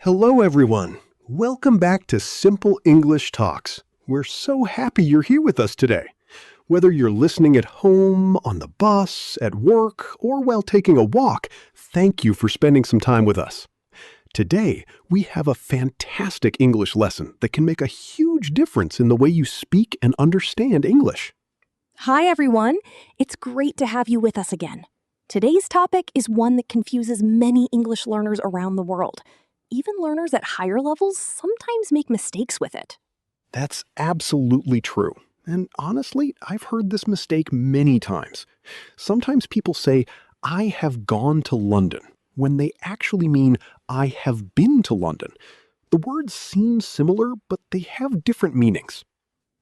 Hello, everyone. Welcome back to Simple English Talks. We're so happy you're here with us today. Whether you're listening at home, on the bus, at work, or while taking a walk, thank you for spending some time with us. Today, we have a fantastic English lesson that can make a huge difference in the way you speak and understand English. Hi, everyone. It's great to have you with us again. Today's topic is one that confuses many English learners around the world. Even learners at higher levels sometimes make mistakes with it. That's absolutely true. And honestly, I've heard this mistake many times. Sometimes people say, I have gone to London, when they actually mean, I have been to London. The words seem similar, but they have different meanings.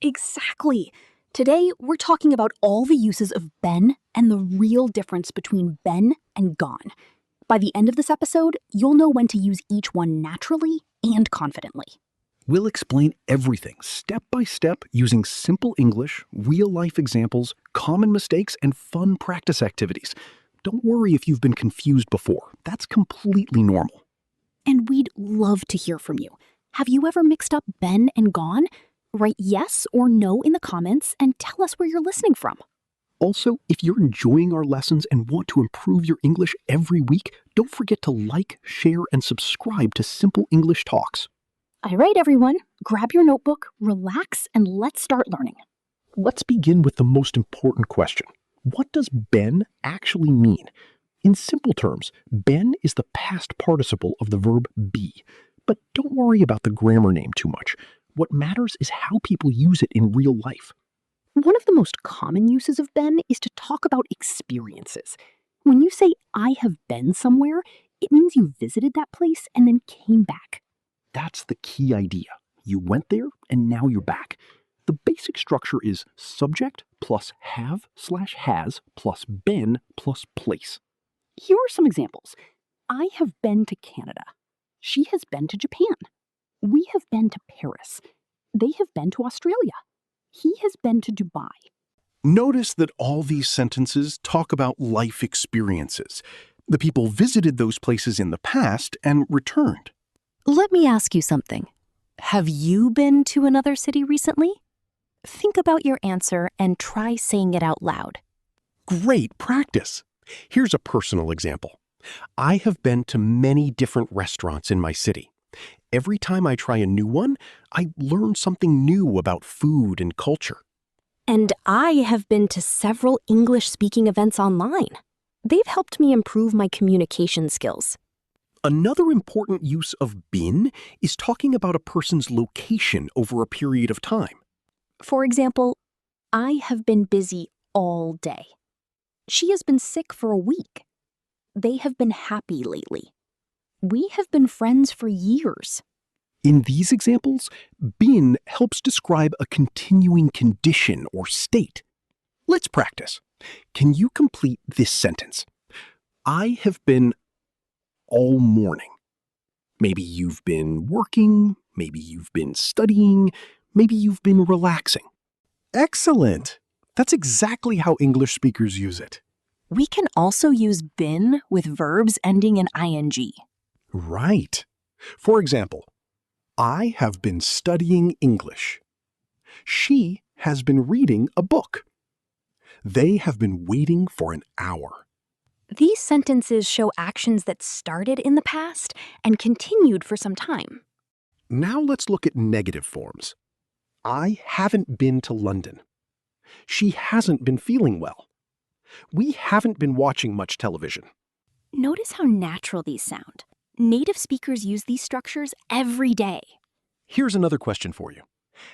Exactly. Today, we're talking about all the uses of been and the real difference between been and gone. By the end of this episode, you'll know when to use each one naturally and confidently. We'll explain everything step by step using simple English, real-life examples, common mistakes, and fun practice activities. Don't worry if you've been confused before. That's completely normal. And we'd love to hear from you. Have you ever mixed up been and gone? Write yes or no in the comments and tell us where you're listening from. Also, if you're enjoying our lessons and want to improve your English every week, don't forget to like, share, and subscribe to Simple English Talks. All right, everyone, grab your notebook, relax, and let's start learning. Let's begin with the most important question. What does been actually mean? In simple terms, been is the past participle of the verb be. But don't worry about the grammar name too much. What matters is how people use it in real life. One of the most common uses of been is to talk about experiences. When you say, I have been somewhere, it means you visited that place and then came back. That's the key idea. You went there and now you're back. The basic structure is subject plus have/has plus been plus place. Here are some examples. I have been to Canada. She has been to Japan. We have been to Paris. They have been to Australia. He has been to Dubai. Notice that all these sentences talk about life experiences. The people visited those places in the past and returned. Let me ask you something. Have you been to another city recently? Think about your answer and try saying it out loud. Great practice. Here's a personal example. I have been to many different restaurants in my city. Every time I try a new one, I learn something new about food and culture. And I have been to several English-speaking events online. They've helped me improve my communication skills. Another important use of been is talking about a person's location over a period of time. For example, I have been busy all day. She has been sick for a week. They have been happy lately. We have been friends for years. In these examples, been helps describe a continuing condition or state. Let's practice. Can you complete this sentence? I have been all morning. Maybe you've been working, maybe you've been studying, maybe you've been relaxing. Excellent! That's exactly how English speakers use it. We can also use been with verbs ending in ing. Right. For example, I have been studying English. She has been reading a book. They have been waiting for an hour. These sentences show actions that started in the past and continued for some time. Now let's look at negative forms. I haven't been to London. She hasn't been feeling well. We haven't been watching much television. Notice how natural these sound. Native speakers use these structures every day. Here's another question for you.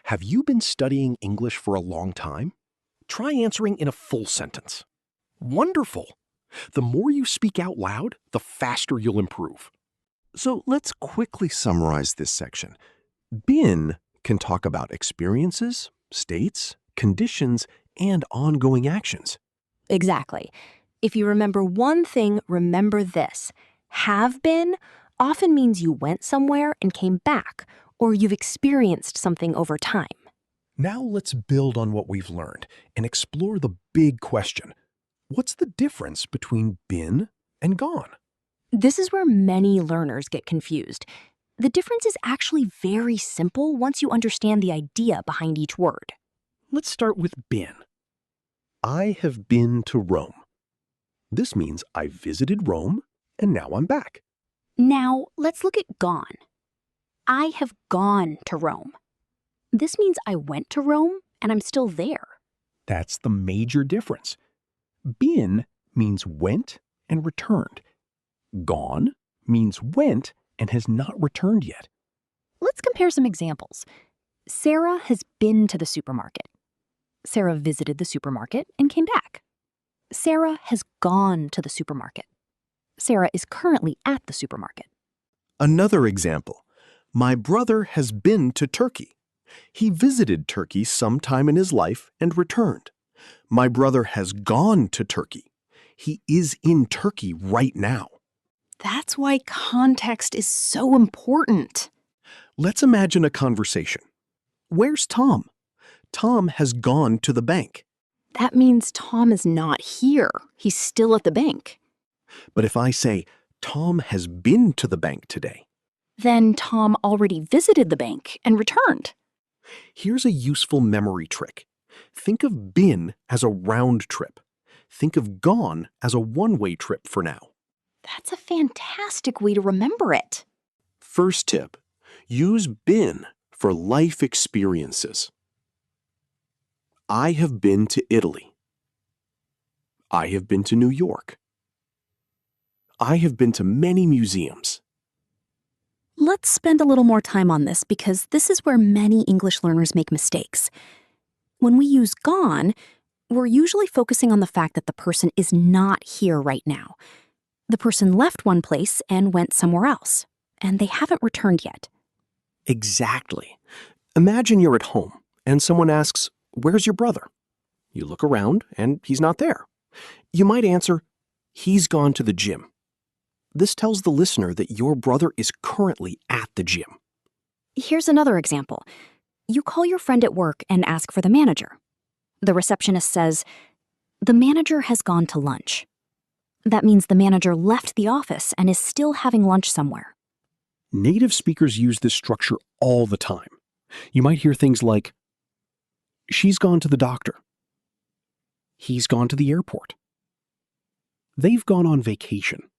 Have you been studying English for a long time? Try answering in a full sentence. Wonderful! The more you speak out loud, the faster you'll improve. So let's quickly summarize this section. Been can talk about experiences, states, conditions, and ongoing actions. Exactly. If you remember one thing, remember this. Have been often means you went somewhere and came back, or you've experienced something over time. Now let's build on what we've learned and explore the big question. What's the difference between been and gone? This is where many learners get confused. The difference is actually very simple once you understand the idea behind each word. Let's start with been. I have been to Rome. This means I visited Rome and now I'm back. Now, let's look at gone. I have gone to Rome. This means I went to Rome and I'm still there. That's the major difference. Been means went and returned. Gone means went and has not returned yet. Let's compare some examples. Sarah has been to the supermarket. Sarah visited the supermarket and came back. Sarah has gone to the supermarket. Sarah is currently at the supermarket. Another example. My brother has been to Turkey. He visited Turkey sometime in his life and returned. My brother has gone to Turkey. He is in Turkey right now. That's why context is so important. Let's imagine a conversation. Where's Tom? Tom has gone to the bank. That means Tom is not here. He's still at the bank. But if I say, Tom has been to the bank today, Then Tom already visited the bank and returned. here's a useful memory trick. Think of been as a round trip. Think of gone as a one-way trip for now. That's a fantastic way to remember it. First tip, use been for life experiences. I have been to Italy. I have been to New York. I have been to many museums. Let's spend a little more time on this because this is where many English learners make mistakes. When we use gone, we're usually focusing on the fact that the person is not here right now. The person left one place and went somewhere else, and they haven't returned yet. Exactly. Imagine you're at home and someone asks, "Where's your brother?" You look around and he's not there. You might answer, "He's gone to the gym." This tells the listener that your brother is currently at the gym. Here's another example. You call your friend at work and ask for the manager. The receptionist says, "The manager has gone to lunch." That means the manager left the office and is still having lunch somewhere. Native speakers use this structure all the time. You might hear things like, "She's gone to the doctor." "He's gone to the airport." "They've gone on vacation."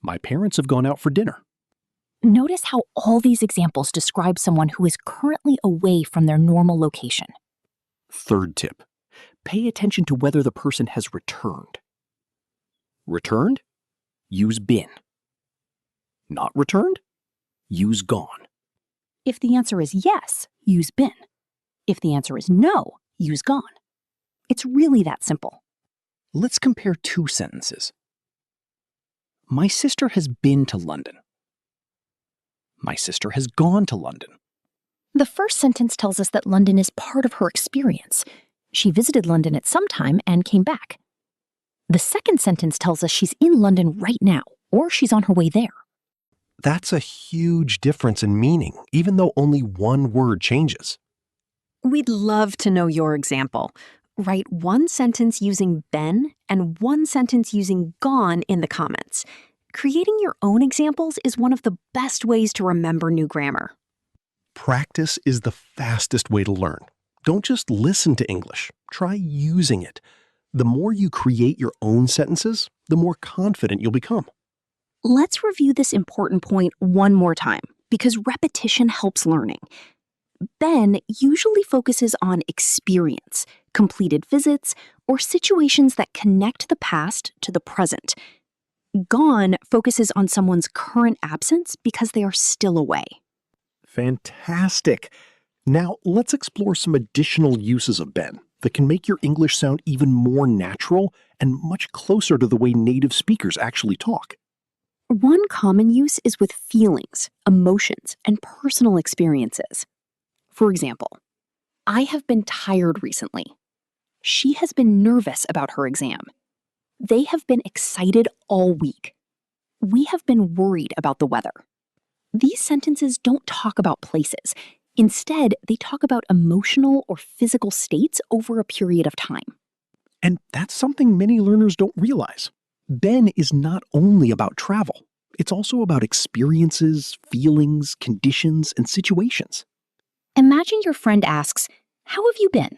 "My parents have gone out for dinner." Notice how all these examples describe someone who is currently away from their normal location. Third tip, pay attention to whether the person has returned. Returned? Use been. Not returned? Use gone. If the answer is yes, use been. If the answer is no, use gone. It's really that simple. Let's compare two sentences. My sister has been to London. My sister has gone to London. The first sentence tells us that London is part of her experience. She visited London at some time and came back. The second sentence tells us she's in London right now, or she's on her way there. That's a huge difference in meaning, even though only one word changes. We'd love to know your example. Write one sentence using been and one sentence using gone in the comments. Creating your own examples is one of the best ways to remember new grammar. Practice is the fastest way to learn. Don't just listen to English. Try using it. The more you create your own sentences, the more confident you'll become. Let's review this important point one more time, because repetition helps learning. Ben usually focuses on experience, completed visits, or situations that connect the past to the present. Gone focuses on someone's current absence because they are still away. Fantastic! Now let's explore some additional uses of been that can make your English sound even more natural and much closer to the way native speakers actually talk. One common use is with feelings, emotions, and personal experiences. For example, I have been tired recently. She has been nervous about her exam. They have been excited all week. We have been worried about the weather. These sentences don't talk about places. Instead, they talk about emotional or physical states over a period of time. And that's something many learners don't realize. Been is not only about travel. It's also about experiences, feelings, conditions, and situations. Imagine your friend asks, "How have you been?"